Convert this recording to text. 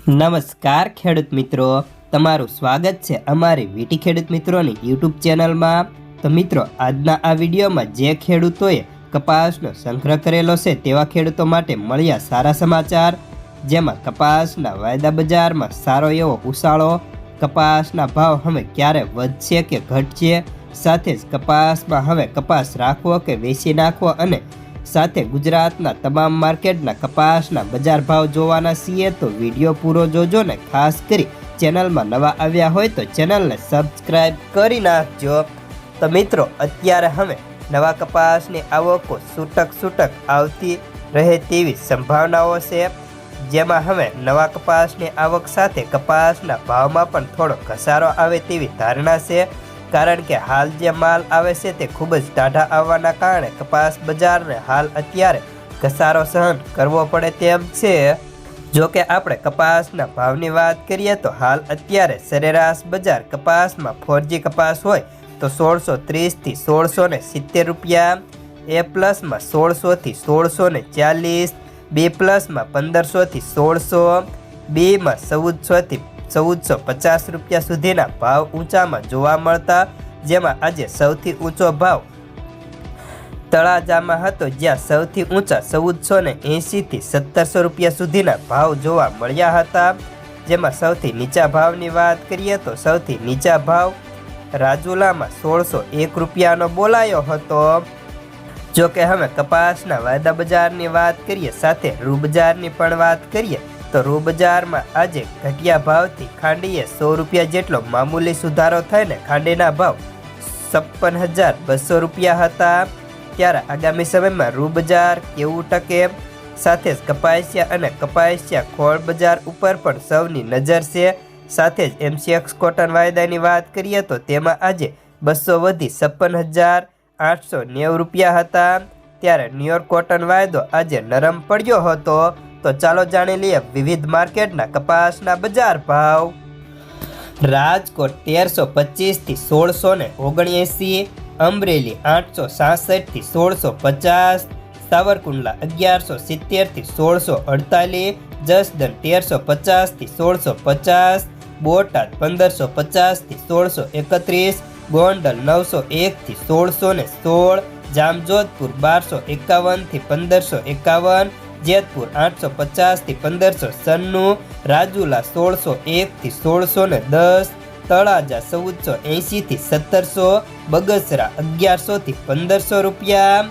નમસ્કાર ખેડૂત મિત્રો, તમારું સ્વાગત છે અમારી વીટી ખેડૂત મિત્રોની યુટ્યુબ ચેનલમાં। તો મિત્રો, આજના આ વિડીયોમાં જે ખેડૂતોએ કપાસનો સંગ્રહ કરેલો છે તેવા ખેડૂતો માટે મળ્યા સારા સમાચાર, જેમાં કપાસના વાયદા બજારમાં સારો એવો ઉછાળો, કપાસના ભાવ હવે ક્યારે વધશે કે ઘટશે, સાથે જ કપાસમાં હવે કપાસ રાખવો કે વેચી નાખવો, અને સાથે ગુજરાતના તમામ માર્કેટના કપાસના બજાર ભાવ જોવાના છીએ। તો વિડીયો પૂરો જોજો ને ખાસ કરી ચેનલમાં નવા આવ્યા હોય તો ચેનલને સબસ્ક્રાઈબ કરી નાખજો। તો મિત્રો, અત્યારે હવે નવા કપાસની આવકો છૂટક આવતી રહે તેવી સંભાવનાઓ છે, જેમાં હવે નવા કપાસની આવક સાથે કપાસના ભાવમાં પણ થોડો ઘસારો આવે તેવી ધારણા છે, કારણ કે હાલ જે માલ આવે છે તે ખૂબ જ ટાઢા આવવાના કારણે કપાસ બજારને હાલ અત્યારે ઘસારો સહન કરવો પડે તેમ છે। જો કે આપણે કપાસના ભાવની વાત કરીએ તો હાલ અત્યારે સરેરાશ બજાર કપાસમાં 4G કપાસ હોય તો 1630 થી 1670 રૂપિયા, A પ્લસમાં 1600 થી 1640, B પ્લસમાં 1500 થી 1600, Bમાં 1400 થી 1450 રૂપિયા સુધીના ભાવ ઊંચામાં જોવા મળતા, જેમાં આજે સૌથી ઊંચો ભાવ તળાજામાં હતો, જ્યાં સૌથી ઊંચા 1480 થી 1700 રૂપિયા સુધીના ભાવ જોવા મળ્યા હતા। જેમાં સૌથી નીચા ભાવની વાત કરીએ તો સૌથી નીચા ભાવ રાજુલામાં 1601 રૂપિયાનો બોલાયો હતો। જો કે હવે કપાસના વાયદા બજારની વાત કરીએ, સાથે રૂ બજારની પણ વાત કરીએ તો રૂ બજારમાં આજે ઘટિયા ભાવથી ખાંડીએ 100 રૂપિયા જેટલો મામૂલી સુધારો થઈને ખાંડીના ભાવ 56,200 રૂપિયા હતા। ત્યારે આગામી સમયમાં રૂ બજાર કેવું ટકે, સાથે જ કપાસિયા અને કપાસિયા ખોળ બજાર ઉપર પણ સૌની નજર છે। સાથે જ MCX કોટન વાયદાની વાત કરીએ તો તેમાં આજે 200 વધી 56,890 રૂપિયા હતા। ત્યારે ન્યુયોર્ક કોટન વાયદો આજે નરમ પડ્યો હતો। તો ચાલો જાણી લઈએ વિવિધ માર્કેટના કપાસના બજાર ભાવ। રાજકોટ 1325 થી 1679, અમરેલી 866 થી 1650, સાવરકુંડલા 1170 થી 1648, જસદણ 1350 થી 1650, બોટાદ 1550 થી 1631, ગોંડલ 901 થી 1616, જામજોધપુર 1251 થી 1551, જેતપુર 850 થી 1596, રાજુલા 1601 થી 1610, તળાજા 1480 થી 1700, બગસરા 1100 થી 1500 રૂપિયા।